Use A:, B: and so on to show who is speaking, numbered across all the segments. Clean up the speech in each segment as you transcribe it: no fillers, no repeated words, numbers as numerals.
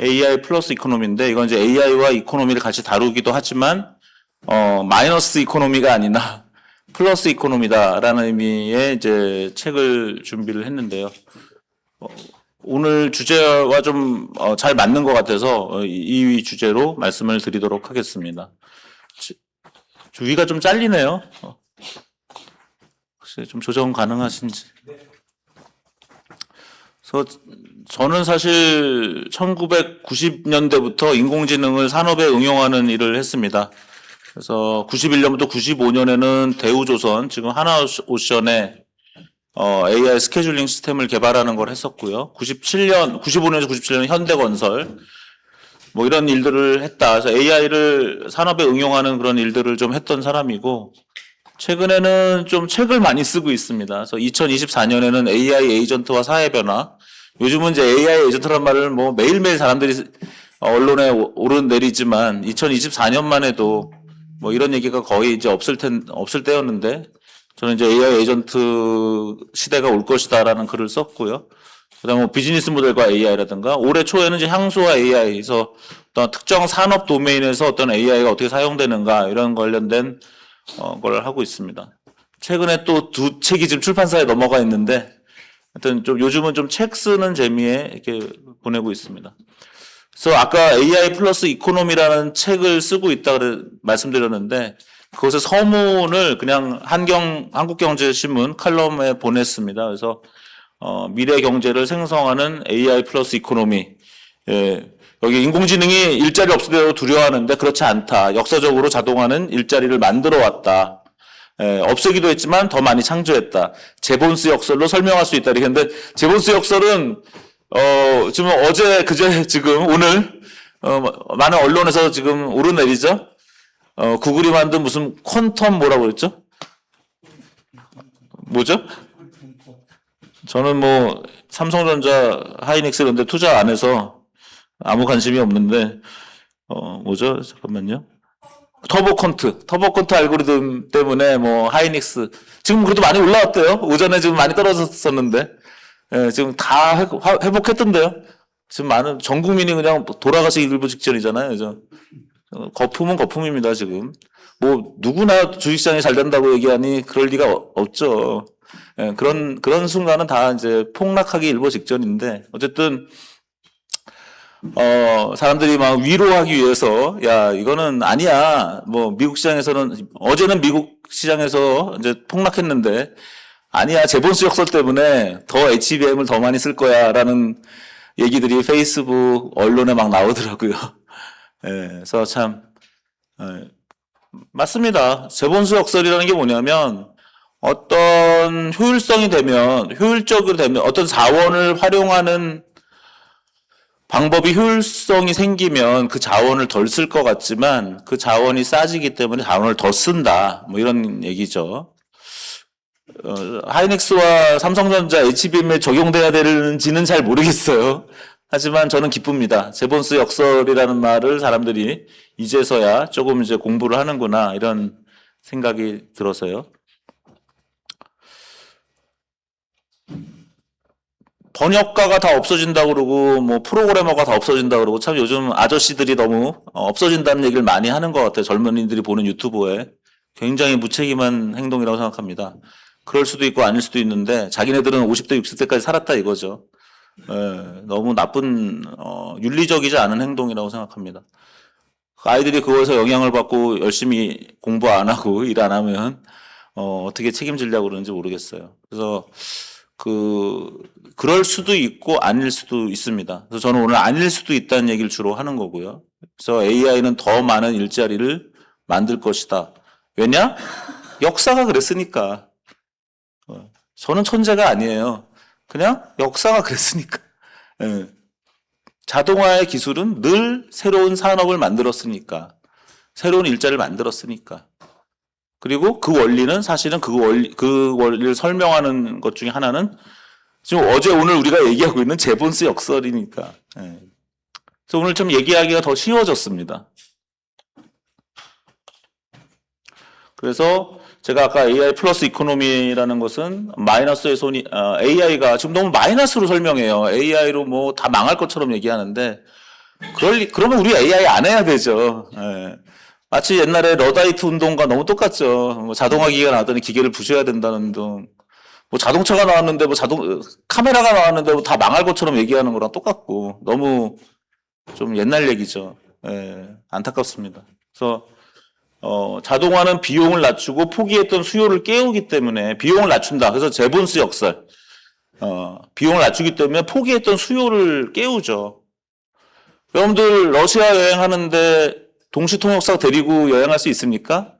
A: AI 플러스 이코노미인데 이건 이제 AI와 이코노미를 같이 다루기도 하지만 마이너스 이코노미가 아니라 플러스 이코노미다라는 의미의 이제 책을 준비를 했는데요. 오늘 주제와 좀 잘 맞는 것 같아서 이 주제로 말씀을 드리도록 하겠습니다. 위가 좀 잘리네요. 혹시 좀 조정 가능하신지. 그래서 저는 사실 1990년대부터 인공지능을 산업에 응용하는 일을 했습니다. 그래서 91년부터 95년에는 대우조선, 지금 하나오션에 AI 스케줄링 시스템을 개발하는 걸 했었고요. 95년에서 97년에 현대건설, 뭐 이런 일들을 했다. 그래서 AI를 산업에 응용하는 그런 일들을 좀 했던 사람이고, 최근에는 좀 책을 많이 쓰고 있습니다. 그래서 2024년에는 AI 에이전트와 사회 변화, 요즘은 이제 AI 에이전트란 말을 뭐 매일매일 사람들이 언론에 오르내리지만 2024년만 해도 뭐 이런 얘기가 거의 이제 없을 때였는데 저는 이제 AI 에이전트 시대가 올 것이다라는 글을 썼고요. 그다음에 뭐 비즈니스 모델과 AI라든가 올해 초에는 이제 향수와 AI에서 어떤 특정 산업 도메인에서 어떤 AI가 어떻게 사용되는가 이런 관련된 걸 하고 있습니다. 최근에 또 두 책이 지금 출판사에 넘어가 있는데 하여튼 좀 요즘은 좀 책 쓰는 재미에 이렇게 보내고 있습니다. 그래서 아까 AI 플러스 이코노미라는 책을 쓰고 있다 말씀드렸는데 그것의 서문을 그냥 한국경제신문 칼럼에 보냈습니다. 그래서 미래 경제를 생성하는 AI 플러스 이코노미. 예, 여기 인공지능이 일자리 없을 때 두려워하는데 그렇지 않다. 역사적으로 자동화는 일자리를 만들어 왔다. 없애기도 했지만 더 많이 창조했다. 제본스 역설로 설명할 수 있다. 이랬는데 제본스 역설은 지금 어제 그제 지금 오늘 많은 언론에서 지금 오르내리죠. 구글이 만든 무슨 퀀텀 뭐라고 그랬죠? 뭐죠? 저는 뭐 삼성전자, 하이닉스 이런 데 투자 안 해서 아무 관심이 없는데 뭐죠? 잠깐만요. 터보컨트 알고리즘 때문에 뭐 하이닉스 지금 그래도 많이 올라왔대요. 오전에 지금 많이 떨어졌었는데 지금 다 회복했던데요. 지금 많은 전 국민이 그냥 돌아가시기 일부 직전이잖아요. 그죠? 거품은 거품입니다. 지금 뭐 누구나 주식시장이 잘 된다고 얘기하니 그럴 리가 없죠. 그런 순간은 다 이제 폭락하기 일부 직전인데 어쨌든 사람들이 막 위로하기 위해서, 야, 이거는 아니야. 뭐, 미국 시장에서는, 어제는 미국 시장에서 이제 폭락했는데, 아니야. 제본스 역설 때문에 더 HBM을 더 많이 쓸 거야. 라는 얘기들이 페이스북 언론에 막 나오더라고요. 그래서 참, 맞습니다. 제본스 역설이라는 게 뭐냐면, 어떤 효율적으로 되면, 어떤 자원을 활용하는 방법이 효율성이 생기면 그 자원을 덜 쓸 것 같지만 그 자원이 싸지기 때문에 자원을 더 쓴다. 뭐 이런 얘기죠. 하이닉스와 삼성전자 HBM에 적용돼야 되는지는 잘 모르겠어요. 하지만 저는 기쁩니다. 제본스 역설이라는 말을 사람들이 이제서야 조금 이제 공부를 하는구나 이런 생각이 들어서요. 번역가가 다 없어진다고 그러고 뭐 프로그래머가 다 없어진다고 그러고 참 요즘 아저씨들이 너무 없어진다는 얘기를 많이 하는 것 같아요. 젊은이들이 보는 유튜브에. 굉장히 무책임한 행동이라고 생각합니다. 그럴 수도 있고 아닐 수도 있는데 자기네들은 50대 60대까지 살았다 이거죠. 너무 나쁜 윤리적이지 않은 행동이라고 생각합니다. 아이들이 그거에서 영향을 받고 열심히 공부 안 하고 일 안 하면 어떻게 책임지려고 그러는지 모르겠어요. 그래서 그럴 수도 있고 아닐 수도 있습니다. 그래서 저는 오늘 아닐 수도 있다는 얘기를 주로 하는 거고요. 그래서 AI는 더 많은 일자리를 만들 것이다. 왜냐? 역사가 그랬으니까. 저는 천재가 아니에요. 그냥 역사가 그랬으니까. 자동화의 기술은 늘 새로운 산업을 만들었으니까. 새로운 일자리를 만들었으니까. 그리고 그 원리는 사실은 그 원리를 설명하는 것 중에 하나는 지금 어제 오늘 우리가 얘기하고 있는 제본스 역설이니까. 그래서 오늘 좀 얘기하기가 더 쉬워졌습니다. 그래서 제가 아까 AI 플러스 이코노미라는 것은 마이너스의 손이, AI가 지금 너무 마이너스로 설명해요. AI로 뭐 다 망할 것처럼 얘기하는데 그러면 우리 AI 안 해야 되죠. 예. 마치 옛날에 러다이트 운동과 너무 똑같죠. 뭐 자동화 기계가 나왔더니 기계를 부셔야 된다는 등. 뭐 자동차가 나왔는데 뭐 카메라가 나왔는데 뭐 다 망할 것처럼 얘기하는 거랑 똑같고 너무 좀 옛날 얘기죠. 예, 안타깝습니다. 그래서 자동화는 비용을 낮추고 포기했던 수요를 깨우기 때문에 비용을 낮춘다. 그래서 제본스 역설. 비용을 낮추기 때문에 포기했던 수요를 깨우죠. 여러분들 러시아 여행하는데 동시통역사 데리고 여행할 수 있습니까?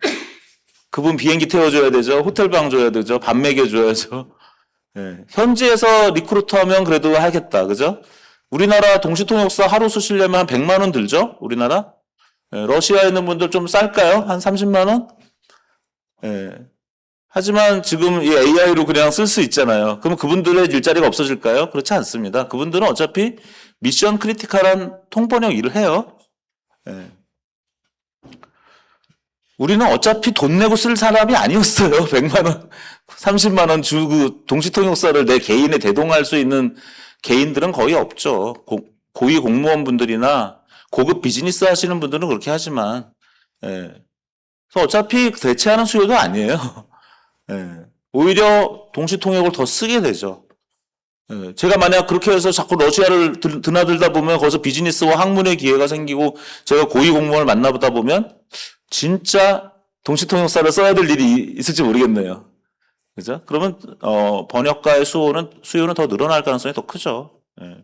A: 그분 비행기 태워줘야 되죠. 호텔방 줘야 되죠. 밥 먹여줘야죠. 네. 현지에서 리크루트하면 그래도 하겠다. 그죠? 우리나라 동시통역사 하루 쓰시려면 한 100만 원 들죠? 우리나라? 네. 러시아에 있는 분들 좀 쌀까요? 한 30만 원? 네. 하지만 지금 이 AI로 그냥 쓸 수 있잖아요. 그럼 그분들의 일자리가 없어질까요? 그렇지 않습니다. 그분들은 어차피 미션 크리티컬한 통번역 일을 해요. 네. 우리는 어차피 돈 내고 쓸 사람이 아니었어요. 100만 원, 30만 원 주고 동시통역사를 내 개인에 대동할 수 있는 개인들은 거의 없죠. 고위 공무원분들이나 고급 비즈니스 하시는 분들은 그렇게 하지만, 예. 그래서 어차피 대체하는 수요도 아니에요. 예. 오히려 동시통역을 더 쓰게 되죠. 예. 제가 만약 그렇게 해서 자꾸 러시아를 드나들다 보면 거기서 비즈니스와 학문의 기회가 생기고 제가 고위 공무원을 만나보다 보면 진짜 동시통역사를 써야 될 일이 있을지 모르겠네요. 그죠? 그러면 번역가의 수요는 더 늘어날 가능성이 더 크죠. 예.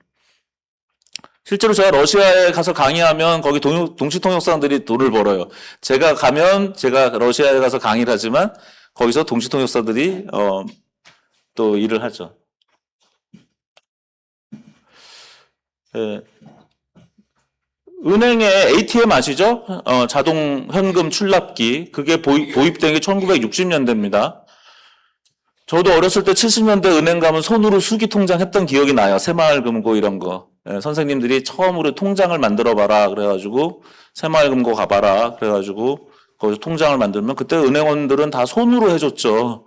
A: 실제로 제가 러시아에 가서 강의하면 거기 동시통역사들이 돈을 벌어요. 제가 가면 제가 러시아에 가서 강의를 하지만 거기서 동시통역사들이 또 일을 하죠. 예. 은행에 ATM 아시죠? 자동 현금 출납기. 그게 도입된 게 1960년대입니다. 저도 어렸을 때 70년대 은행 가면 손으로 수기 통장 했던 기억이 나요. 새마을금고 이런 거. 예, 선생님들이 처음으로 통장을 만들어 봐라. 그래가지고 새마을금고 가봐라. 그래가지고 거기서 통장을 만들면 그때 은행원들은 다 손으로 해줬죠.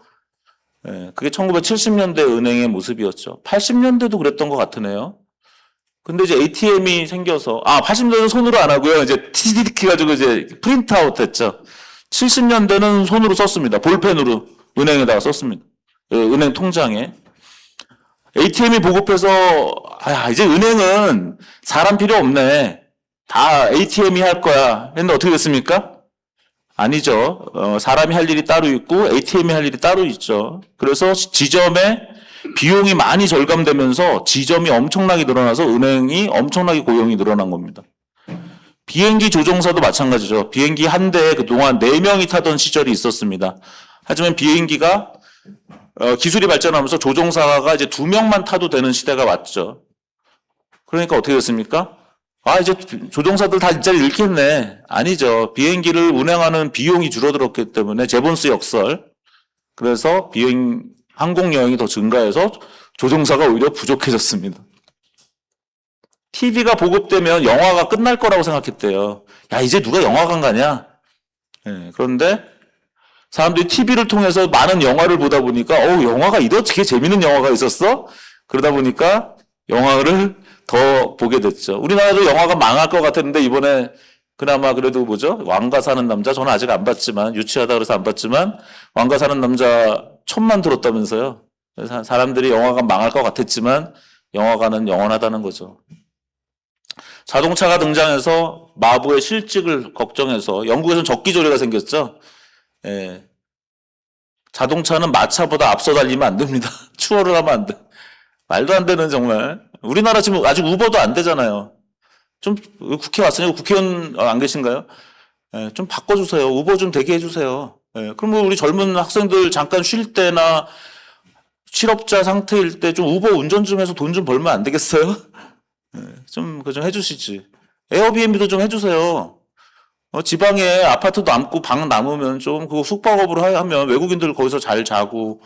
A: 예, 그게 1970년대 은행의 모습이었죠. 80년대도 그랬던 것 같으네요. 근데 이제 ATM이 생겨서, 80년대는 손으로 안 하고요. 이제 TDK 가지고 이제 프린트아웃 했죠. 70년대는 손으로 썼습니다. 볼펜으로 은행에다가 썼습니다. 은행 통장에. ATM이 보급해서, 이제 은행은 사람 필요 없네. 다 ATM이 할 거야. 했는데 어떻게 됐습니까? 아니죠. 사람이 할 일이 따로 있고 ATM이 할 일이 따로 있죠. 그래서 지점에 비용이 많이 절감되면서 지점이 엄청나게 늘어나서 은행이 엄청나게 고용이 늘어난 겁니다. 비행기 조종사도 마찬가지죠. 비행기 한 대에 그동안 4명이 타던 시절이 있었습니다. 하지만 비행기가 기술이 발전하면서 조종사가 이제 2명만 타도 되는 시대가 왔죠. 그러니까 어떻게 됐습니까? 이제 조종사들 다 일자리 잃겠네. 아니죠. 비행기를 운행하는 비용이 줄어들었기 때문에 제본스 역설. 그래서 항공 여행이 더 증가해서 조종사가 오히려 부족해졌습니다. TV가 보급되면 영화가 끝날 거라고 생각했대요. 이제 누가 영화관 가냐? 네, 그런데 사람들이 TV를 통해서 많은 영화를 보다 보니까 영화가 이렇게 재밌는 영화가 있었어? 그러다 보니까 영화를 더 보게 됐죠. 우리나라도 영화가 망할 것 같았는데 이번에 그나마 그래도 뭐죠? 왕가 사는 남자 저는 아직 안 봤지만 유치하다 그래서 안 봤지만 왕가 사는 남자 1,000만 들었다면서요. 그래서 사람들이 영화관 망할 것 같았지만 영화관은 영원하다는 거죠. 자동차가 등장해서 마부의 실직을 걱정해서 영국에서는 적기조례가 생겼죠. 예. 자동차는 마차보다 앞서 달리면 안 됩니다. 추월을 하면 안 돼. 말도 안 되는 정말. 우리나라 지금 아직 우버도 안 되잖아요. 좀 국회 왔으니까 국회의원 안 계신가요? 예, 좀 바꿔주세요. 우버 좀 되게 해주세요. 예, 그러면 우리 젊은 학생들 잠깐 쉴 때나 실업자 상태일 때 좀 우버 운전 좀 해서 돈 좀 벌면 안 되겠어요? 예, 좀 해주시지. 에어비앤비도 좀 해주세요. 지방에 아파트도 남고 방 남으면 좀 그거 숙박업으로 하면 외국인들 거기서 잘 자고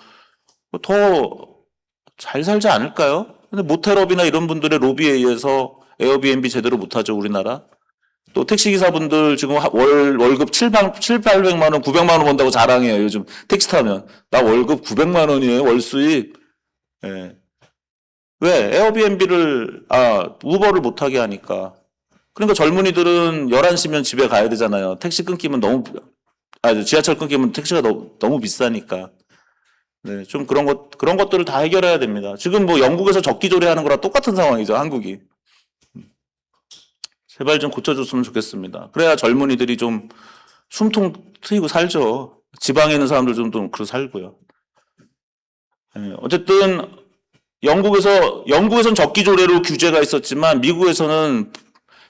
A: 더 잘 살지 않을까요? 근데 모텔업이나 이런 분들의 로비에 의해서 에어비앤비 제대로 못하죠, 우리나라. 또 택시기사분들 지금 월급 800만 원, 900만 원 번다고 자랑해요, 요즘 택시 타면. 나 월급 900만 원이에요, 월 수입. 예. 왜? 우버를 못하게 하니까. 그러니까 젊은이들은 11시면 집에 가야 되잖아요. 택시 끊기면 지하철 끊기면 택시가 너무 비싸니까. 네, 좀 그런 것들을 다 해결해야 됩니다. 지금 뭐 영국에서 적기조례 하는 거랑 똑같은 상황이죠, 한국이. 제발 좀 고쳐줬으면 좋겠습니다. 그래야 젊은이들이 좀 숨통 트이고 살죠. 지방에 있는 사람들 좀 그러고 살고요. 네, 어쨌든 영국에선 적기조례로 규제가 있었지만 미국에서는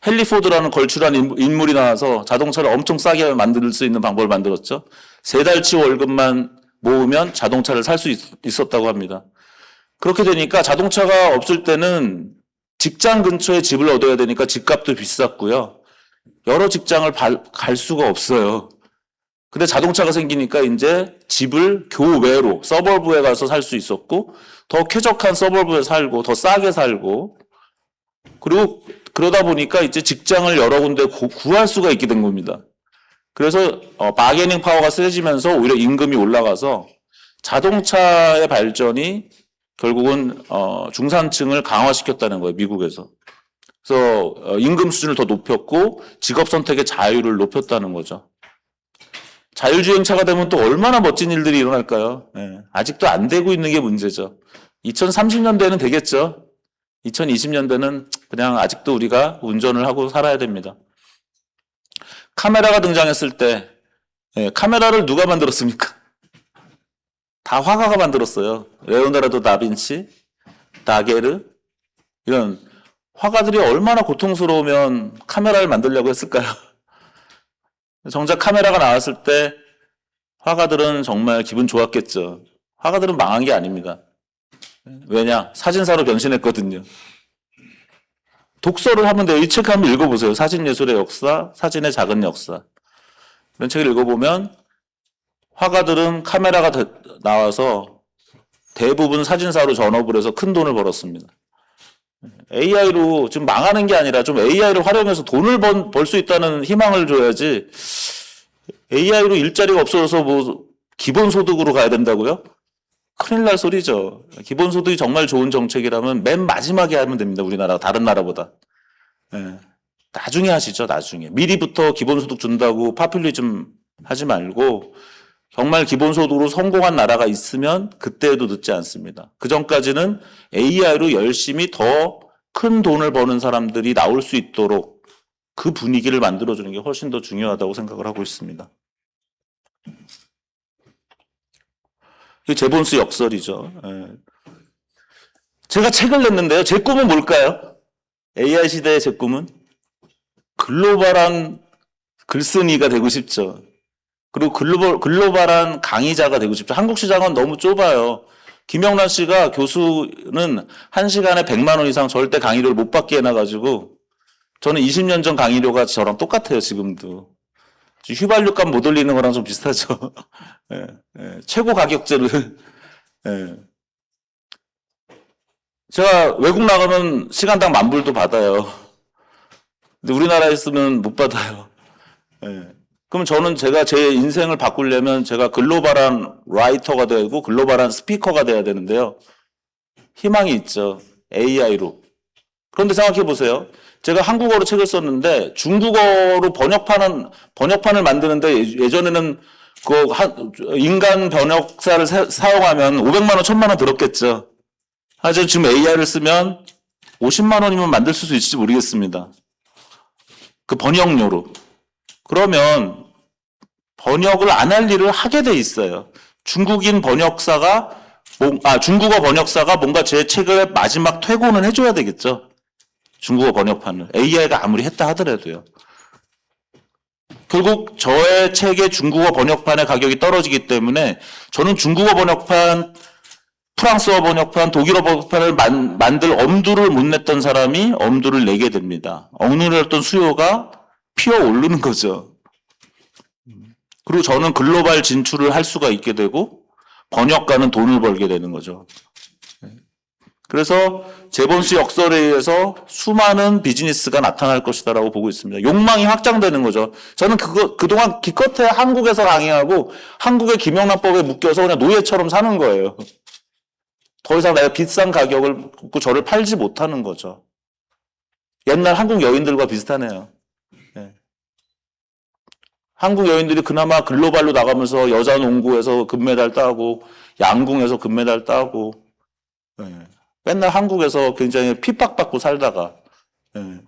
A: 헨리 포드라는 걸출한 인물이 나와서 자동차를 엄청 싸게 만들 수 있는 방법을 만들었죠. 3달치 월급만 모으면 자동차를 살 수 있었다고 합니다. 그렇게 되니까 자동차가 없을 때는 직장 근처에 집을 얻어야 되니까 집값도 비쌌고요. 여러 직장을 갈 수가 없어요. 근데 자동차가 생기니까 이제 집을 교외로 서버브에 가서 살 수 있었고 더 쾌적한 서버브에 살고 더 싸게 살고 그리고 그러다 보니까 이제 직장을 여러 군데 구할 수가 있게 된 겁니다. 그래서 바게닝 파워가 세지면서 오히려 임금이 올라가서 자동차의 발전이 결국은 중산층을 강화시켰다는 거예요. 미국에서. 그래서 임금 수준을 더 높였고 직업 선택의 자유를 높였다는 거죠. 자율주행차가 되면 또 얼마나 멋진 일들이 일어날까요? 네, 아직도 안 되고 있는 게 문제죠. 2030년대는 되겠죠. 2020년대는 그냥 아직도 우리가 운전을 하고 살아야 됩니다. 카메라가 등장했을 때 카메라를 누가 만들었습니까? 다 화가가 만들었어요. 레오나르도 다빈치, 다게르 이런 화가들이 얼마나 고통스러우면 카메라를 만들려고 했을까요? 정작 카메라가 나왔을 때 화가들은 정말 기분 좋았겠죠. 화가들은 망한 게 아닙니다. 왜냐? 사진사로 변신했거든요. 독서를 하면 돼요. 이 책 한번 읽어보세요. 사진예술의 역사, 사진의 작은 역사. 이런 책을 읽어보면 화가들은 카메라가 나와서 대부분 사진사로 전업을 해서 큰 돈을 벌었습니다. AI로 지금 망하는 게 아니라 좀 AI를 활용해서 돈을 벌 수 있다는 희망을 줘야지 AI로 일자리가 없어져서 뭐 기본소득으로 가야 된다고요? 큰일 날 소리죠. 기본소득이 정말 좋은 정책이라면 맨 마지막에 하면 됩니다. 우리나라가 다른 나라보다. 나중에 하시죠. 나중에. 미리부터 기본소득 준다고 파퓰리즘 하지 말고 정말 기본소득으로 성공한 나라가 있으면 그때에도 늦지 않습니다. 그 전까지는 AI로 열심히 더 큰 돈을 버는 사람들이 나올 수 있도록 그 분위기를 만들어주는 게 훨씬 더 중요하다고 생각을 하고 있습니다. 이게 제본스 역설이죠. 제가 책을 냈는데요. 제 꿈은 뭘까요? AI 시대의 제 꿈은 글로벌한 글쓴이가 되고 싶죠. 그리고 글로벌한 강의자가 되고 싶죠. 한국 시장은 너무 좁아요. 김영란 씨가 교수는 1시간에 100만 원 이상 절대 강의료를 못 받게 해놔가지고 저는 20년 전 강의료가 저랑 똑같아요. 지금도. 휘발유값 못 올리는 거랑 좀 비슷하죠. 최고 가격제를. 제가 외국 나가면 시간당 10,000불도 받아요. 근데 우리나라에 있으면 못 받아요. 그럼 저는 제가 제 인생을 바꾸려면 제가 글로벌한 라이터가 되고 글로벌한 스피커가 돼야 되는데요. 희망이 있죠. AI로. 그런데 생각해 보세요. 제가 한국어로 책을 썼는데 중국어로 번역판을 만드는데 예전에는 인간 번역사를 사용하면 500만 원, 1,000만 원 들었겠죠. 하지만 지금 AI를 쓰면 50만 원이면 만들 수 있을지 모르겠습니다. 그 번역료로. 그러면 번역을 안 할 일을 하게 돼 있어요. 중국어 번역사가 뭔가 제 책을 마지막 퇴고는 해줘야 되겠죠. 중국어 번역판을. AI가 아무리 했다 하더라도요. 결국 저의 책의 중국어 번역판의 가격이 떨어지기 때문에 저는 중국어 번역판, 프랑스어 번역판, 독일어 번역판을 만들 엄두를 못 냈던 사람이 엄두를 내게 됩니다. 억누르던 수요가 피어오르는 거죠. 그리고 저는 글로벌 진출을 할 수가 있게 되고 번역가는 돈을 벌게 되는 거죠. 그래서 제본스 역설에 의해서 수많은 비즈니스가 나타날 것이다라고 보고 있습니다. 욕망이 확장되는 거죠. 저는 그동안 기껏해 한국에서 강의하고 한국의 김영란법에 묶여서 그냥 노예처럼 사는 거예요. 더 이상 내가 비싼 가격을 묻고 저를 팔지 못하는 거죠. 옛날 한국 여인들과 비슷하네요. 예. 한국 여인들이 그나마 글로벌로 나가면서 여자 농구에서 금메달 따고 양궁에서 금메달 따고 예. 맨날 한국에서 굉장히 핍박받고 살다가 예.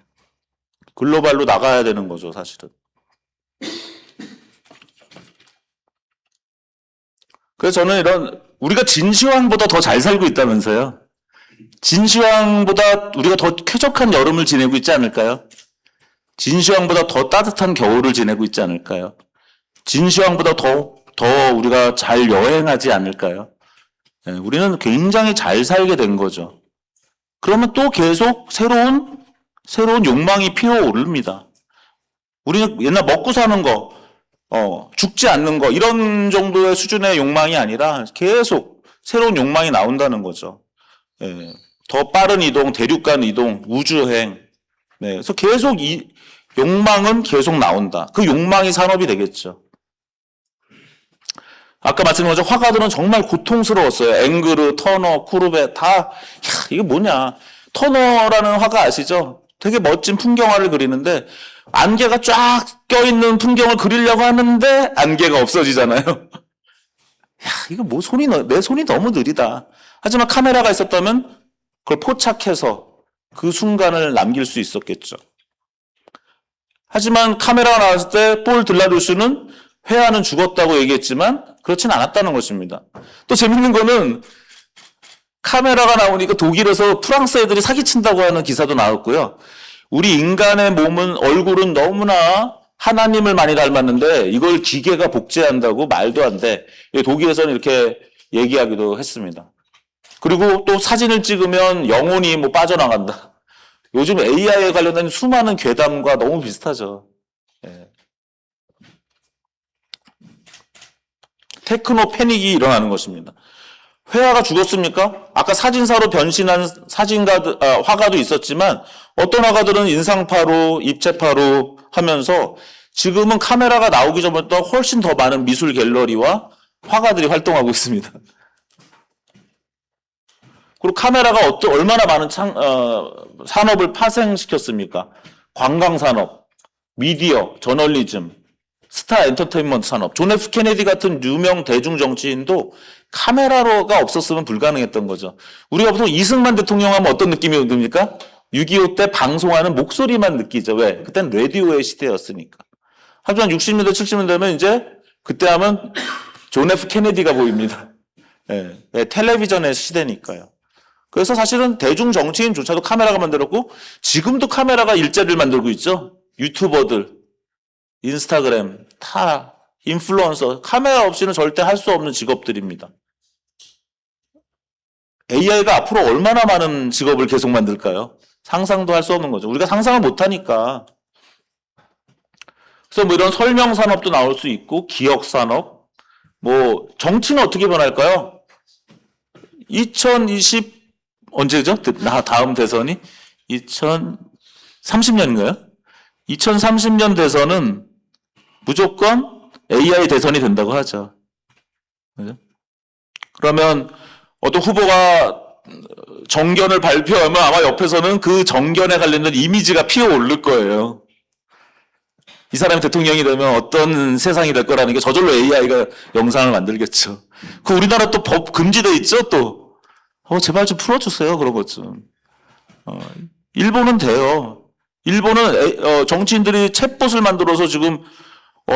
A: 글로벌로 나가야 되는 거죠, 사실은. 그래서 저는 우리가 진시황보다 더 잘 살고 있다면서요. 진시황보다 우리가 더 쾌적한 여름을 지내고 있지 않을까요? 진시황보다 더 따뜻한 겨울을 지내고 있지 않을까요? 진시황보다 더 우리가 잘 여행하지 않을까요? 네, 우리는 굉장히 잘 살게 된 거죠. 그러면 또 계속 새로운 욕망이 피어오릅니다. 우리는 옛날 먹고 사는 거, 죽지 않는 거, 이런 정도의 수준의 욕망이 아니라 계속 새로운 욕망이 나온다는 거죠. 네, 더 빠른 이동, 대륙간 이동, 우주여행. 네, 그래서 계속 욕망은 계속 나온다. 그 욕망이 산업이 되겠죠. 아까 말씀드린 것처럼 화가들은 정말 고통스러웠어요. 앵그르, 터너, 쿠르베 이게 뭐냐. 터너라는 화가 아시죠? 되게 멋진 풍경화를 그리는데 안개가 쫙 껴있는 풍경을 그리려고 하는데 안개가 없어지잖아요. 이거 내 손이 너무 느리다. 하지만 카메라가 있었다면 그걸 포착해서 그 순간을 남길 수 있었겠죠. 하지만 카메라가 나왔을 때 폴 들라루스는 회화는 죽었다고 얘기했지만 그렇진 않았다는 것입니다. 또 재밌는 거는 카메라가 나오니까 독일에서 프랑스 애들이 사기친다고 하는 기사도 나왔고요. 우리 인간의 얼굴은 너무나 하나님을 많이 닮았는데 이걸 기계가 복제한다고 말도 안 돼. 독일에서는 이렇게 얘기하기도 했습니다. 그리고 또 사진을 찍으면 영혼이 빠져나간다. 요즘 AI에 관련된 수많은 괴담과 너무 비슷하죠. 예. 테크노 패닉이 일어나는 것입니다. 회화가 죽었습니까? 아까 사진사로 변신한 화가도 있었지만 어떤 화가들은 인상파로, 입체파로 하면서 지금은 카메라가 나오기 전부터 훨씬 더 많은 미술 갤러리와 화가들이 활동하고 있습니다. 그리고 카메라가 얼마나 많은 산업을 파생시켰습니까? 관광산업, 미디어, 저널리즘, 스타 엔터테인먼트 산업. 존 F 케네디 같은 유명 대중 정치인도 카메라가 없었으면 불가능했던 거죠. 우리가 보통 이승만 대통령 하면 어떤 느낌이 듭니까? 6.25 때 방송하는 목소리만 느끼죠. 왜? 그땐 라디오의 시대였으니까. 하지만 60년대, 70년대 되면 이제 그때 하면 존 F 케네디가 보입니다. 예, 텔레비전의 시대니까요. 그래서 사실은 대중 정치인조차도 카메라가 만들었고 지금도 카메라가 일자리를 만들고 있죠. 유튜버들, 인스타그램, 인플루언서, 카메라 없이는 절대 할 수 없는 직업들입니다. AI가 앞으로 얼마나 많은 직업을 계속 만들까요? 상상도 할 수 없는 거죠. 우리가 상상을 못하니까. 그래서 이런 설명 산업도 나올 수 있고 기억 산업, 정치는 어떻게 변할까요? 2020 언제죠? 다음 대선이 2030년인가요? 2030년 대선은 무조건 AI 대선이 된다고 하죠. 그죠? 그러면 어떤 후보가 정견을 발표하면 아마 옆에서는 그 정견에 관련된 이미지가 피어오를 거예요. 이 사람이 대통령이 되면 어떤 세상이 될 거라는 게 저절로 AI가 영상을 만들겠죠. 우리나라 또 법 금지돼 있죠, 또. 제발 좀 풀어주세요, 그런 것 좀. 일본은 돼요. 일본은 정치인들이 챗봇을 만들어서 지금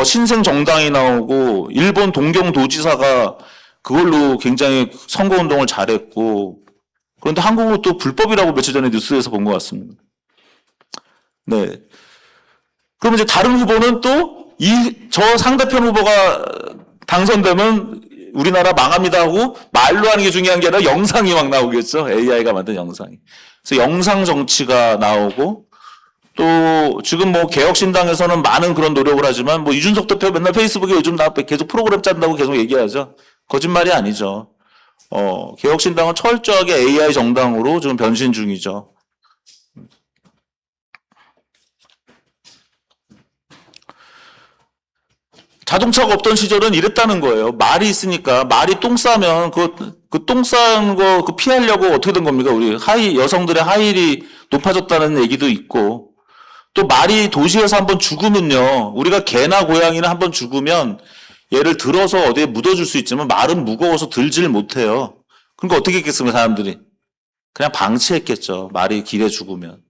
A: 신생 정당이 나오고 일본 동경도지사가 그걸로 굉장히 선거운동을 잘했고 그런데 한국은 또 불법이라고 며칠 전에 뉴스에서 본 것 같습니다. 네. 그럼 이제 다른 후보는 또 저 상대편 후보가 당선되면 우리나라 망합니다 하고 말로 하는 게 중요한 게 아니라 영상이 막 나오겠죠. AI가 만든 영상이. 그래서 영상 정치가 나오고 또 지금 개혁신당에서는 많은 그런 노력을 하지만 이준석 대표 맨날 페이스북에 요즘 계속 프로그램 짠다고 계속 얘기하죠. 거짓말이 아니죠. 개혁신당은 철저하게 AI 정당으로 지금 변신 중이죠. 자동차가 없던 시절은 이랬다는 거예요. 말이 있으니까 말이 똥 싸면 그 똥 싸는 거 피하려고 어떻게 된 겁니까? 우리 여성들의 하이힐이 높아졌다는 얘기도 있고, 또 말이 도시에서 한번 죽으면요, 우리가 개나 고양이는 한번 죽으면 얘를 들어서 어디에 묻어줄 수 있지만 말은 무거워서 들질 못해요. 그러니까 어떻게 했겠습니까, 사람들이? 그냥 방치했겠죠. 말이 길에 죽으면.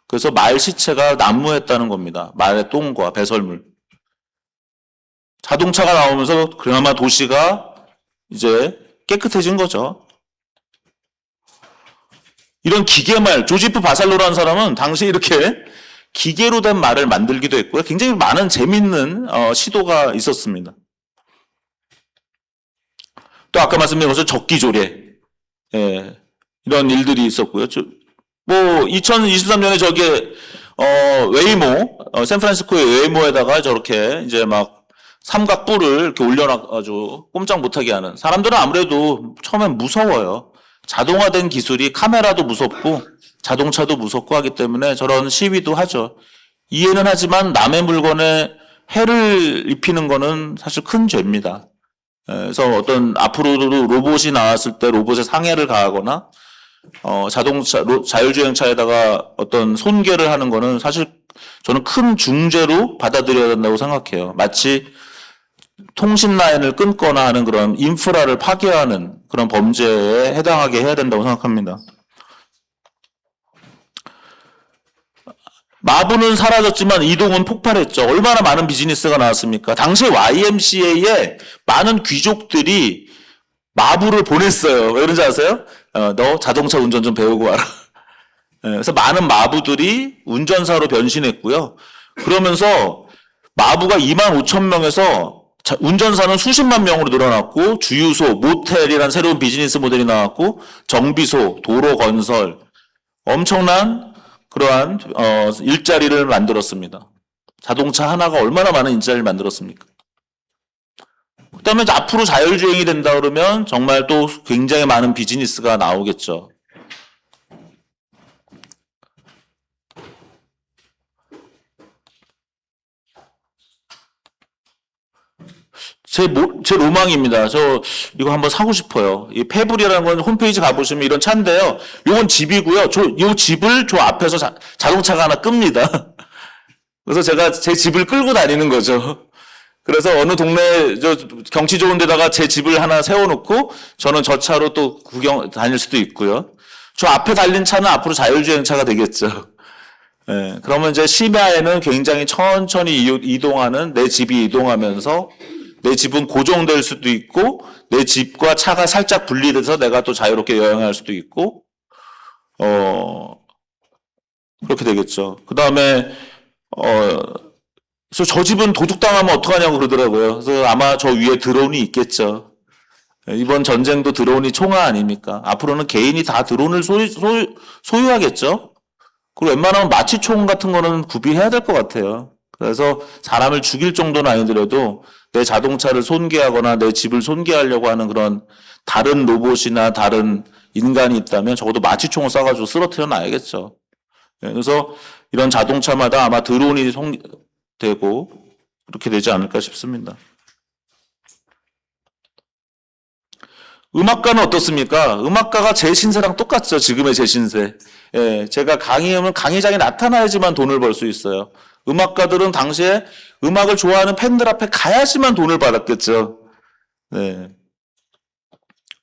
A: 그래서 말 시체가 난무했다는 겁니다. 말의 똥과 배설물. 자동차가 나오면서 그나마 도시가 이제 깨끗해진 거죠. 이런 기계말, 조지프 바살로라는 사람은 당시 이렇게 기계로 된 말을 만들기도 했고요. 굉장히 많은 재밌는 시도가 있었습니다. 또 아까 말씀드린 것처럼 적기조례, 예, 이런 일들이 있었고요. 뭐 2023년에 저게 웨이모, 샌프란시스코의 웨이모에다가 저렇게 이제 막 삼각뿔을 이렇게 올려놔가지고 꼼짝 못하게 하는, 사람들은 아무래도 처음엔 무서워요. 자동화된 기술이 카메라도 무섭고 자동차도 무섭고 하기 때문에 저런 시위도 하죠. 이해는 하지만 남의 물건에 해를 입히는 거는 사실 큰 죄입니다. 그래서 어떤 앞으로도 로봇이 나왔을 때 로봇에 상해를 가하거나 자동차 자율주행차에다가 어떤 손괴를 하는 거는 사실 저는 큰 중죄로 받아들여야 된다고 생각해요. 마치 통신 라인을 끊거나 하는 그런 인프라를 파괴하는 그런 범죄에 해당하게 해야 된다고 생각합니다. 마부는 사라졌지만 이동은 폭발했죠. 얼마나 많은 비즈니스가 나왔습니까? 당시 YMCA에 많은 귀족들이 마부를 보냈어요. 왜 그런지 아세요? 너 자동차 운전 좀 배우고 와라. 그래서 많은 마부들이 운전사로 변신했고요. 그러면서 마부가 25,000명에서 운전사는 수십만 명으로 늘어났고, 주유소, 모텔이란 새로운 비즈니스 모델이 나왔고, 정비소, 도로 건설, 엄청난 그러한 일자리를 만들었습니다. 자동차 하나가 얼마나 많은 일자리를 만들었습니까? 그다음에 앞으로 자율주행이 된다 그러면 정말 또 굉장히 많은 비즈니스가 나오겠죠. 제 로망입니다. 저 이거 한번 사고 싶어요. 이 페블이라는 건 홈페이지 가보시면 이런 차인데요. 요건 집이고요. 요 집을 저 앞에서 자동차가 하나 끕니다. 그래서 제가 제 집을 끌고 다니는 거죠. 그래서 어느 동네 경치 좋은 데다가 제 집을 하나 세워놓고 저는 저 차로 또 구경 다닐 수도 있고요. 저 앞에 달린 차는 앞으로 자율주행차가 되겠죠. 예, 그러면 이제 심야에는 굉장히 천천히 이동하는, 내 집이 이동하면서 내 집은 고정될 수도 있고 내 집과 차가 살짝 분리돼서 내가 또 자유롭게 여행할 수도 있고 그렇게 되겠죠. 그 다음에 그래서 저 집은 도둑당하면 어떡하냐고 그러더라고요. 그래서 아마 저 위에 드론이 있겠죠. 이번 전쟁도 드론이 총알 아닙니까? 앞으로는 개인이 다 드론을 소유하겠죠. 그리고 웬만하면 마취총 같은 거는 구비해야 될 것 같아요. 그래서 사람을 죽일 정도는 아니더라도 내 자동차를 손괴하거나 내 집을 손괴하려고 하는 그런 다른 로봇이나 다른 인간이 있다면 적어도 마취총을 쏴가지고 쓰러뜨려 놔야겠죠. 그래서 이런 자동차마다 아마 드론이 되고 그렇게 되지 않을까 싶습니다. 음악가는 어떻습니까? 음악가가 제 신세랑 똑같죠. 지금의 제 신세. 예, 제가 강의하면 강의장에 나타나야지만 돈을 벌 수 있어요. 음악가들은 당시에 음악을 좋아하는 팬들 앞에 가야지만 돈을 받았겠죠. 네.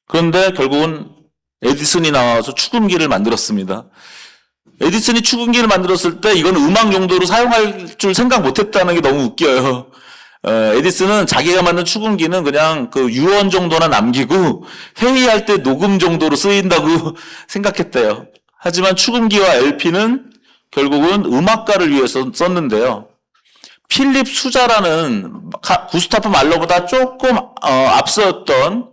A: 그런데 결국은 에디슨이 나와서 축음기를 만들었습니다. 에디슨이 축음기를 만들었을 때 이건 음악 용도로 사용할 줄 생각 못했다는 게 너무 웃겨요. 에디슨은 자기가 만든 축음기는 그냥 그 유언 정도나 남기고 회의할 때 녹음 정도로 쓰인다고 생각했대요. 하지만 축음기와 LP는 결국은 음악가를 위해서 썼는데요. 필립 수자라는 구스타프 말러보다 조금 앞섰던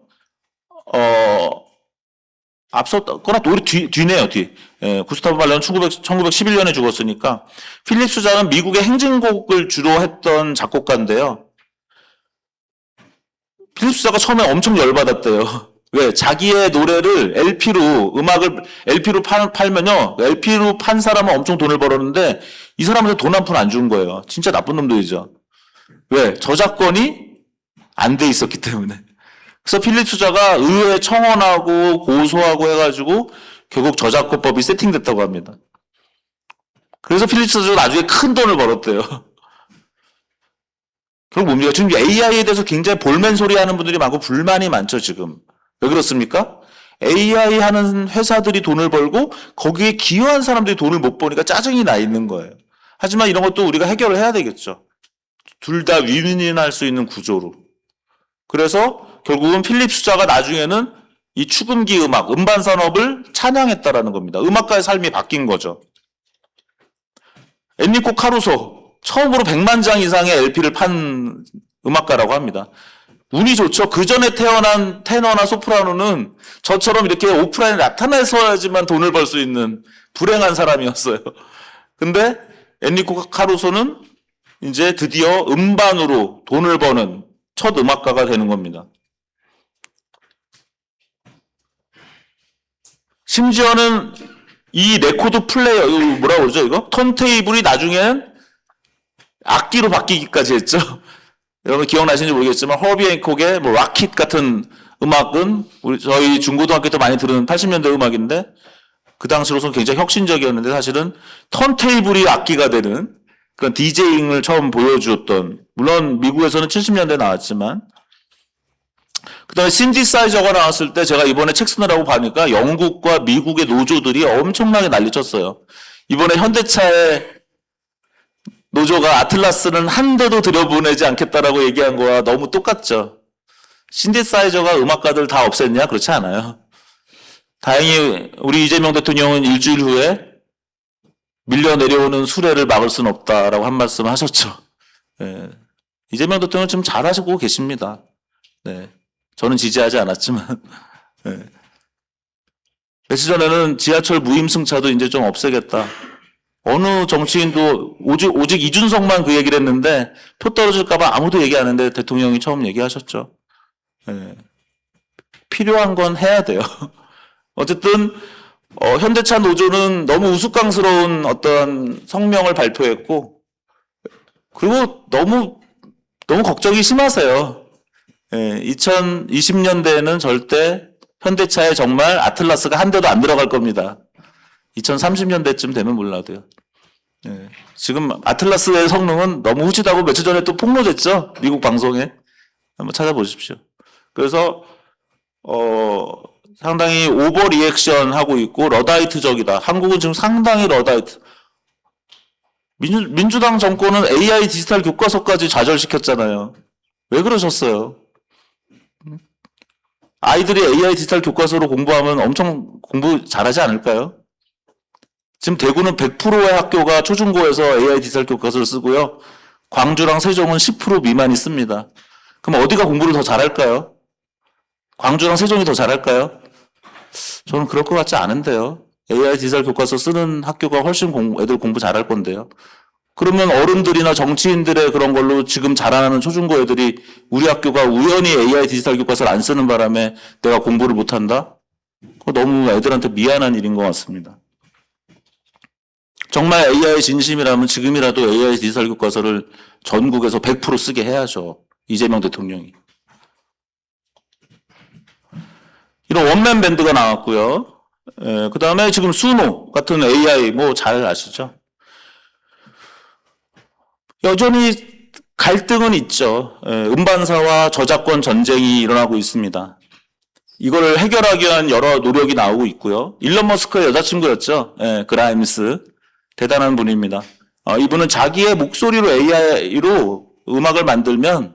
A: 앞섰거나 오히려 뒤네요, 뒤. 예, 구스타프 말러는 1911년에 죽었으니까 필립 수자는 미국의 행진곡을 주로 했던 작곡가인데요. 필립 수자가 처음에 엄청 열받았대요. 왜? 자기의 노래를 LP로 팔면요. LP로 판 사람은 엄청 돈을 벌었는데 이 사람한테 돈 한 푼 안 준 거예요. 진짜 나쁜 놈들이죠. 왜? 저작권이 안 돼 있었기 때문에. 그래서 필립 수자가 의회에 청원하고 고소하고 해가지고 결국 저작권법이 세팅됐다고 합니다. 그래서 필립스가 나중에 큰 돈을 벌었대요. 그럼 뭡니까? 지금 AI에 대해서 굉장히 볼멘 소리 하는 분들이 많고 불만이 많죠, 지금. 왜 그렇습니까? AI 하는 회사들이 돈을 벌고 거기에 기여한 사람들이 돈을 못 버니까 짜증이 나 있는 거예요. 하지만 이런 것도 우리가 해결을 해야 되겠죠. 둘 다 윈윈할 수 있는 구조로. 그래서 결국은 필립 수자가 나중에는 이 축음기 음악, 음반 산업을 찬양했다라는 겁니다. 음악가의 삶이 바뀐 거죠. 엔리코 카루소, 처음으로 100만 장 이상의 LP를 판 음악가라고 합니다. 운이 좋죠. 그 전에 태어난 테너나 소프라노는 저처럼 이렇게 오프라인에 나타나서야지만 돈을 벌 수 있는 불행한 사람이었어요. 근데 엔리코 카루소는 이제 드디어 음반으로 돈을 버는 첫 음악가가 되는 겁니다. 심지어는 이 레코드 플레이어, 뭐라고 그러죠, 이거? 턴테이블이 나중엔 악기로 바뀌기까지 했죠. 여러분 기억나시는지 모르겠지만, 허비 앤콕의 뭐 락킷 같은 음악은 저희 중고등학교 때 많이 들은 80년대 음악인데, 그 당시로서는 굉장히 혁신적이었는데, 사실은 턴테이블이 악기가 되는 그런 디제잉을 처음 보여주었던, 물론 미국에서는 70년대 나왔지만, 그 다음에 신디사이저가 나왔을 때 제가 이번에 책 쓰느라고 보니까 영국과 미국의 노조들이 엄청나게 난리쳤어요. 이번에 현대차의 노조가 아틀라스는 한 대도 들여보내지 않겠다라고 얘기한 거와 너무 똑같죠. 신디사이저가 음악가들 다 없앴냐? 그렇지 않아요. 다행히 우리 이재명 대통령은 일주일 후에 밀려 내려오는 수레를 막을 수는 없다라고 한 말씀 하셨죠. 네. 이재명 대통령 지금 잘하시고 계십니다. 네. 저는 지지하지 않았지만. 네. 며칠 전에는 지하철 무임승차도 이제 좀 없애겠다. 어느 정치인도 오직 이준석만 그 얘기를 했는데 표 떨어질까봐 아무도 얘기 안 했는데 대통령이 처음 얘기하셨죠. 네. 필요한 건 해야 돼요. 어쨌든 현대차 노조는 너무 우스꽝스러운 어떤 성명을 발표했고, 그리고 너무 걱정이 심하세요. 2020년대에는 절대 현대차에 정말 아틀라스가 한 대도 안 들어갈 겁니다. 2030년대쯤 되면 몰라도요. 지금 아틀라스의 성능은 너무 후지다고 며칠 전에 또 폭로됐죠? 미국 방송에. 한번 찾아보십시오. 그래서 상당히 오버 리액션 하고 있고 러다이트적이다. 한국은 지금 상당히 러다이트. 민주당 정권은 AI 디지털 교과서까지 좌절시켰잖아요. 왜 그러셨어요? 아이들이 AI 디지털 교과서로 공부하면 엄청 공부 잘하지 않을까요? 지금 대구는 100%의 학교가 초중고에서 AI 디지털 교과서를 쓰고요. 광주랑 세종은 10% 미만이 씁니다. 그럼 어디가 공부를 더 잘할까요? 광주랑 세종이 더 잘할까요? 저는 그럴 것 같지 않은데요. AI 디지털 교과서 쓰는 학교가 훨씬 애들 공부 잘할 건데요. 그러면 어른들이나 정치인들의 그런 걸로 지금 자라나는 초중고 애들이 우리 학교가 우연히 AI 디지털 교과서를 안 쓰는 바람에 내가 공부를 못한다? 그거 너무 애들한테 미안한 일인 것 같습니다. 정말 AI 진심이라면 지금이라도 AI 디지털 교과서를 전국에서 100% 쓰게 해야죠. 이재명 대통령이. 이런 원맨 밴드가 나왔고요. 그 다음에 지금 수노 같은 AI 뭐 잘 아시죠? 여전히 갈등은 있죠. 음반사와 저작권 전쟁이 일어나고 있습니다. 이걸 해결하기 위한 여러 노력이 나오고 있고요. 일론 머스크의 여자친구였죠. 그라임스. 대단한 분입니다. 이분은 자기의 목소리로 AI로 음악을 만들면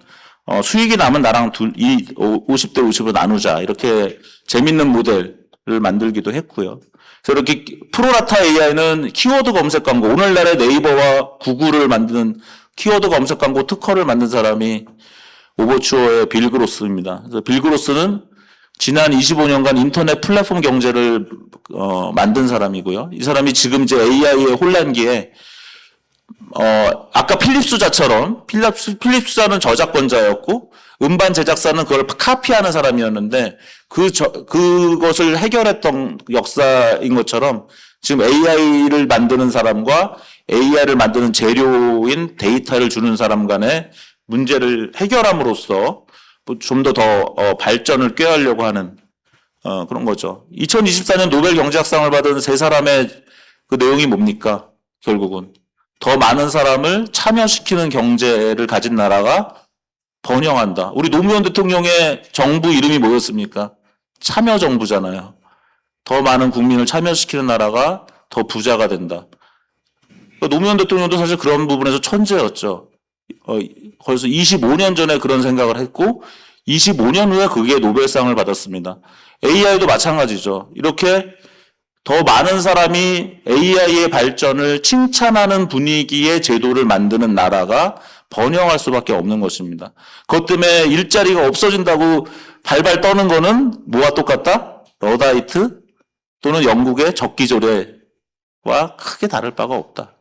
A: 수익이 나면 나랑 50대 50으로 나누자. 이렇게 재밌는 모델을 만들기도 했고요. 그래서 이렇게 프로라타 AI는 키워드 검색 광고, 오늘날의 네이버와 구글을 만드는 키워드 검색 광고 특허를 만든 사람이 오버추어의 빌 그로스입니다. 그래서 빌 그로스는 지난 25년간 인터넷 플랫폼 경제를 만든 사람이고요. 이 사람이 지금 이제 AI의 혼란기에 아까 필립스자처럼 필립스자는 저작권자였고 음반 제작사는 그걸 카피하는 사람이었는데 그것을 해결했던 역사인 것처럼 지금 AI를 만드는 사람과 AI를 만드는 재료인 데이터를 주는 사람 간의 문제를 해결함으로써 좀 더 발전을 꾀하려고 하는 그런 거죠. 2024년 노벨 경제학상을 받은 세 사람의 그 내용이 뭡니까? 결국은. 더 많은 사람을 참여시키는 경제를 가진 나라가 번영한다. 우리 노무현 대통령의 정부 이름이 뭐였습니까? 참여정부잖아요. 더 많은 국민을 참여시키는 나라가 더 부자가 된다. 노무현 대통령도 사실 그런 부분에서 천재였죠. 벌써 25년 전에 그런 생각을 했고 25년 후에 그게 노벨상을 받았습니다. AI도 마찬가지죠. 이렇게 더 많은 사람이 AI의 발전을 칭찬하는 분위기의 제도를 만드는 나라가 번영할 수밖에 없는 것입니다. 그것 때문에 일자리가 없어진다고 발발 떠는 거는 뭐와 똑같다? 러다이트 또는 영국의 적기조례와 크게 다를 바가 없다.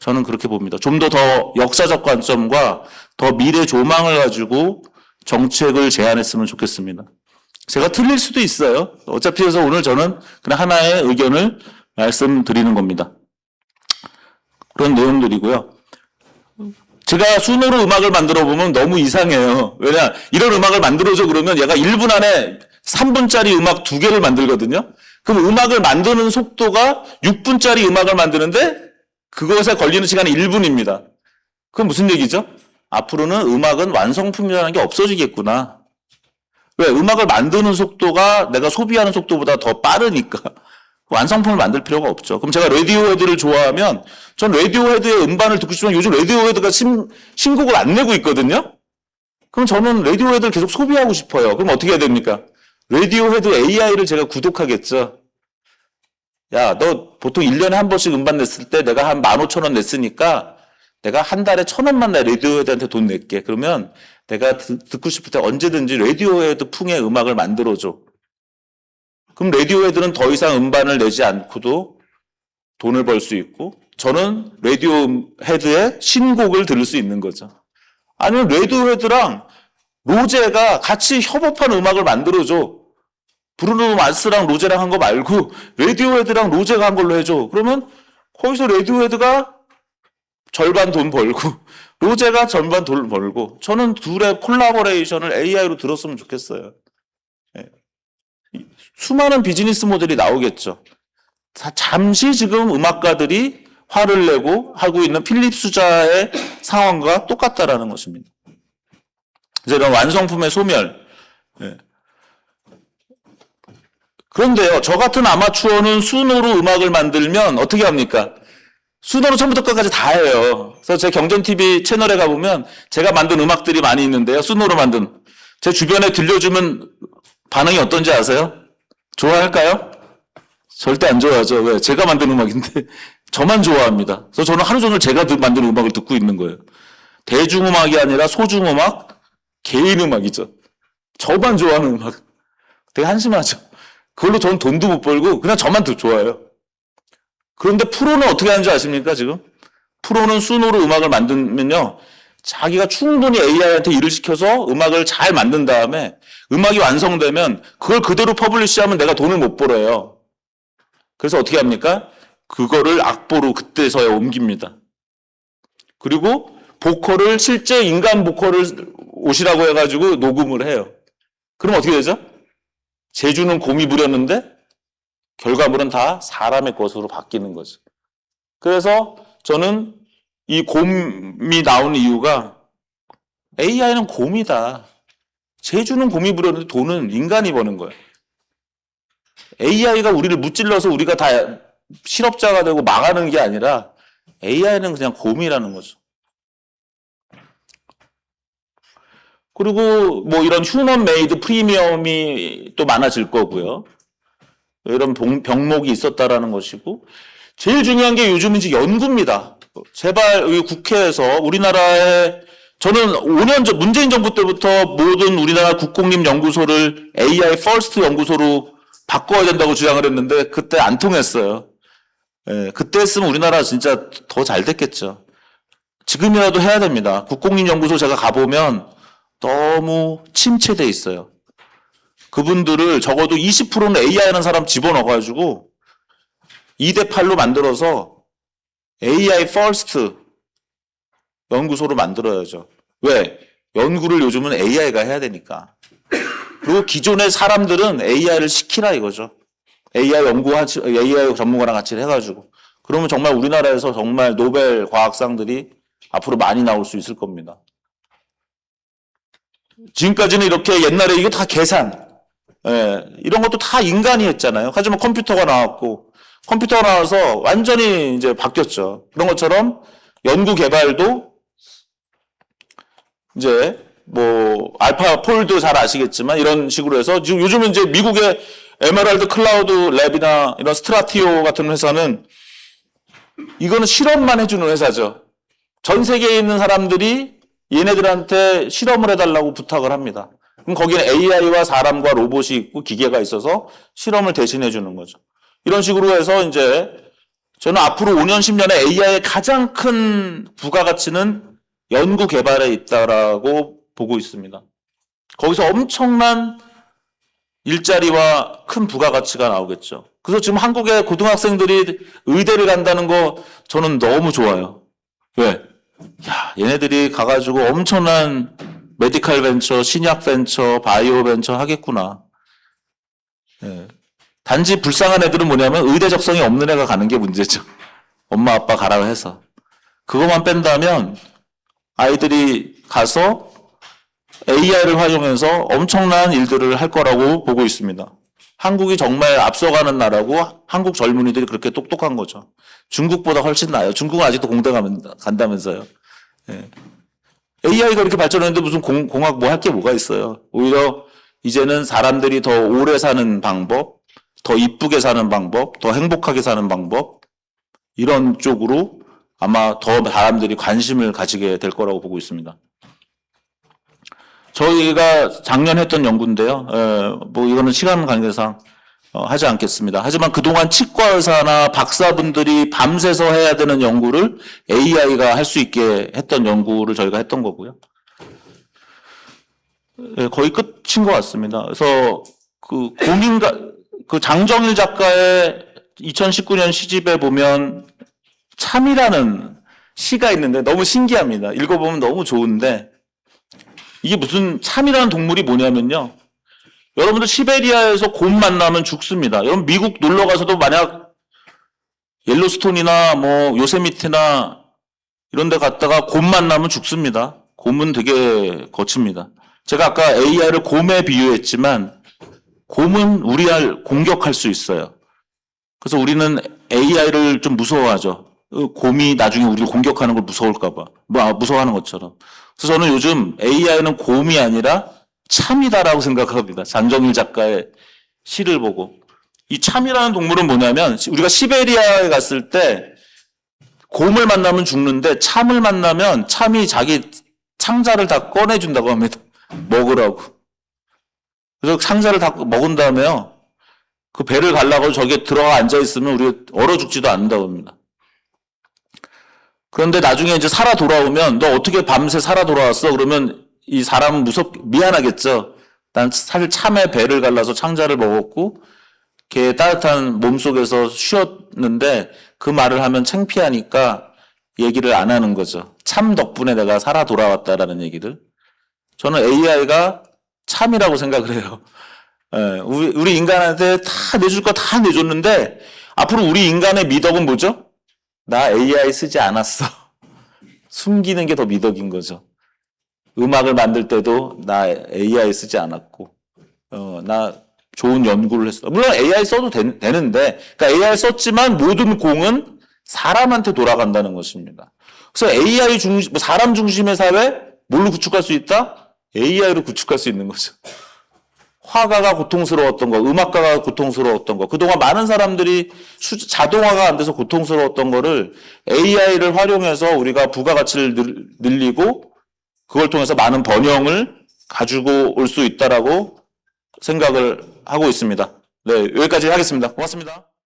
A: 저는 그렇게 봅니다. 좀 더 역사적 관점과 더 미래 조망을 가지고 정책을 제안했으면 좋겠습니다. 제가 틀릴 수도 있어요. 어차피 해서 오늘 저는 그냥 하나의 의견을 말씀드리는 겁니다. 그런 내용들이고요. 제가 순으로 음악을 만들어 보면 너무 이상해요. 왜냐, 이런 음악을 만들어줘 그러면 얘가 1분 안에 3분짜리 음악 2개를 만들거든요. 그럼 음악을 만드는 속도가 6분짜리 음악을 만드는데 그것에 걸리는 시간이 1분입니다. 그건 무슨 얘기죠? 앞으로는 음악은 완성품이라는 게 없어지겠구나. 왜? 음악을 만드는 속도가 내가 소비하는 속도보다 더 빠르니까 완성품을 만들 필요가 없죠. 그럼 제가 레디오헤드를 좋아하면 전 레디오헤드의 음반을 듣고 싶지만 요즘 레디오헤드가 신곡을 안 내고 있거든요. 그럼 저는 레디오헤드를 계속 소비하고 싶어요. 그럼 어떻게 해야 됩니까? 레디오헤드 AI를 제가 구독하겠죠. 야, 너 보통 1년에 한 번씩 음반 냈을 때 내가 한 15,000원 냈으니까 내가 한 달에 1,000원만 내 레디오헤드한테 돈 낼게. 그러면 내가 듣고 싶을 때 언제든지 레디오헤드 풍의 음악을 만들어줘. 그럼 레디오헤드는 더 이상 음반을 내지 않고도 돈을 벌 수 있고 저는 레디오헤드의 신곡을 들을 수 있는 거죠. 아니면 레디오헤드랑 로제가 같이 협업한 음악을 만들어줘. 브루노 마스랑 로제랑 한 거 말고 레디오헤드랑 로제가 한 걸로 해줘. 그러면 거기서 레디오헤드가 절반 돈 벌고 로제가 절반 돈 벌고 저는 둘의 콜라보레이션을 AI로 들었으면 좋겠어요. 수많은 비즈니스 모델이 나오겠죠. 잠시 지금 음악가들이 화를 내고 하고 있는 필립 수자의 상황과 똑같다라는 것입니다. 이제 이런 완성품의 소멸. 그런데요, 저 같은 아마추어는 순으로 음악을 만들면 어떻게 합니까? 순으로 처음부터 끝까지 다 해요. 그래서 제 경전TV 채널에 가보면 제가 만든 음악들이 많이 있는데요. 순으로 만든. 제 주변에 들려주면 반응이 어떤지 아세요? 좋아할까요? 절대 안 좋아하죠. 왜? 제가 만든 음악인데 저만 좋아합니다. 그래서 저는 하루 종일 제가 만든 음악을 듣고 있는 거예요. 대중음악이 아니라 소중음악, 개인음악이죠. 저만 좋아하는 음악. 되게 한심하죠. 그걸로 저는 돈도 못 벌고 그냥 저만 더 좋아해요. 그런데 프로는 어떻게 하는지 아십니까 지금? 프로는 순으로 음악을 만들면요. 자기가 충분히 AI한테 일을 시켜서 음악을 잘 만든 다음에 음악이 완성되면 그걸 그대로 퍼블리시하면 내가 돈을 못 벌어요. 그래서 어떻게 합니까? 그거를 악보로 그때서야 옮깁니다. 그리고 보컬을 실제 인간 보컬을 오시라고 해가지고 녹음을 해요. 그럼 어떻게 되죠? 제주는 곰이 부렸는데 결과물은 다 사람의 것으로 바뀌는 거죠. 그래서 저는 이 곰이 나온 이유가 AI는 곰이다. 제주는 곰이 부렸는데 돈은 인간이 버는 거예요. AI가 우리를 무찔러서 우리가 다 실업자가 되고 망하는 게 아니라 AI는 그냥 곰이라는 거죠. 그리고 뭐 이런 휴먼 메이드 프리미엄이 또 많아질 거고요. 이런 병목이 있었다라는 것이고 제일 중요한 게 요즘은 이제 연구입니다. 제발 국회에서 우리나라에 저는 5년 전 문재인 정부 때부터 모든 우리나라 국공립연구소를 AI 퍼스트 연구소로 바꿔야 된다고 주장을 했는데 그때 안 통했어요. 그때 했으면 우리나라 진짜 더 잘 됐겠죠. 지금이라도 해야 됩니다. 국공립연구소 제가 가보면 너무 침체돼 있어요. 그분들을 적어도 20%는 AI 하는 사람 집어넣어가지고 2대8로 만들어서 AI first 연구소로 만들어야죠. 왜? 연구를 요즘은 AI가 해야 되니까. 그리고 기존의 사람들은 AI를 시키라 이거죠. AI 전문가랑 같이 해가지고. 그러면 정말 우리나라에서 정말 노벨 과학상들이 앞으로 많이 나올 수 있을 겁니다. 지금까지는 이렇게 옛날에 이게 다 계산, 이런 것도 다 인간이 했잖아요. 하지만 컴퓨터가 나왔고, 컴퓨터가 나와서 완전히 이제 바뀌었죠. 그런 것처럼 연구 개발도 이제 뭐 알파폴도 잘 아시겠지만 이런 식으로 해서 지금 요즘은 이제 미국의 에메랄드 클라우드 랩이나 이런 스트라티오 같은 회사는 이거는 실험만 해주는 회사죠. 전 세계에 있는 사람들이 얘네들한테 실험을 해달라고 부탁을 합니다. 그럼 거기는 AI와 사람과 로봇이 있고 기계가 있어서 실험을 대신해 주는 거죠. 이런 식으로 해서 이제 저는 앞으로 5년, 10년에 AI의 가장 큰 부가가치는 연구 개발에 있다라고 보고 있습니다. 거기서 엄청난 일자리와 큰 부가가치가 나오겠죠. 그래서 지금 한국의 고등학생들이 의대를 간다는 거 저는 너무 좋아요. 왜? 야, 얘네들이 가가지고 엄청난 메디칼 벤처, 신약 벤처, 바이오 벤처 하겠구나. 예. 단지 불쌍한 애들은 뭐냐면 의대 적성이 없는 애가 가는 게 문제죠. 엄마 아빠 가라고 해서. 그것만 뺀다면 아이들이 가서 AI를 활용해서 엄청난 일들을 할 거라고 보고 있습니다. 한국이 정말 앞서가는 나라고 한국 젊은이들이 그렇게 똑똑한 거죠. 중국보다 훨씬 나아요. 중국은 아직도 공대 간다면서요. 예. AI가 이렇게 발전했는데 무슨 공학 뭐 할 게 뭐가 있어요. 오히려 이제는 사람들이 더 오래 사는 방법, 더 이쁘게 사는 방법, 더 행복하게 사는 방법 이런 쪽으로 아마 더 사람들이 관심을 가지게 될 거라고 보고 있습니다. 저희가 작년 했던 연구인데요. 뭐 이거는 시간 관계상 하지 않겠습니다. 하지만 그동안 치과 의사나 박사분들이 밤새서 해야 되는 연구를 AI가 할 수 있게 했던 연구를 저희가 했던 거고요. 거의 끝인 것 같습니다. 그래서 그 장정일 작가의 2019년 시집에 보면 참이라는 시가 있는데 너무 신기합니다. 읽어보면 너무 좋은데 이게 무슨 참이라는 동물이 뭐냐면요. 여러분들 시베리아에서 곰 만나면 죽습니다. 여러분 미국 놀러 가서도 만약 옐로스톤이나 뭐 요세미티나 이런 데 갔다가 곰 만나면 죽습니다. 곰은 되게 거칩니다. 제가 아까 AI를 곰에 비유했지만 곰은 우리를 공격할 수 있어요. 그래서 우리는 AI를 좀 무서워하죠. 곰이 나중에 우리를 공격하는 걸 무서울까 봐. 무서워하는 것처럼. 그래서 저는 요즘 AI는 곰이 아니라 참이다라고 생각합니다. 장정일 작가의 시를 보고. 이 참이라는 동물은 뭐냐면 우리가 시베리아에 갔을 때 곰을 만나면 죽는데 참을 만나면 참이 자기 창자를 다 꺼내준다고 합니다. 먹으라고. 그래서 창자를 다 먹은 다음에요. 그 배를 가려고 저기에 들어가 앉아있으면 우리 얼어 죽지도 않는다고 합니다. 그런데 나중에 이제 살아 돌아오면 너 어떻게 밤새 살아 돌아왔어? 그러면 이 사람은 미안하겠죠. 난 사실 참에 배를 갈라서 창자를 먹었고 걔 따뜻한 몸속에서 쉬었는데 그 말을 하면 창피하니까 얘기를 안 하는 거죠. 참 덕분에 내가 살아 돌아왔다라는 얘기를. 저는 AI가 참이라고 생각을 해요. 우리 인간한테 다 내줄 거 다 내줬는데 앞으로 우리 인간의 미덕은 뭐죠? 나 AI 쓰지 않았어. 숨기는 게 더 미덕인 거죠. 음악을 만들 때도 나 AI 쓰지 않았고, 나 좋은 연구를 했어. 물론 AI 써도 되는데, 그러니까 AI 썼지만 모든 공은 사람한테 돌아간다는 것입니다. 그래서 AI 사람 중심의 사회, 뭘로 구축할 수 있다? AI로 구축할 수 있는 거죠. 화가가 고통스러웠던 거, 음악가가 고통스러웠던 거, 그동안 많은 사람들이 자동화가 안 돼서 고통스러웠던 거를 AI를 활용해서 우리가 부가가치를 늘리고 그걸 통해서 많은 번영을 가지고 올 수 있다라고 생각을 하고 있습니다. 네, 여기까지 하겠습니다. 고맙습니다.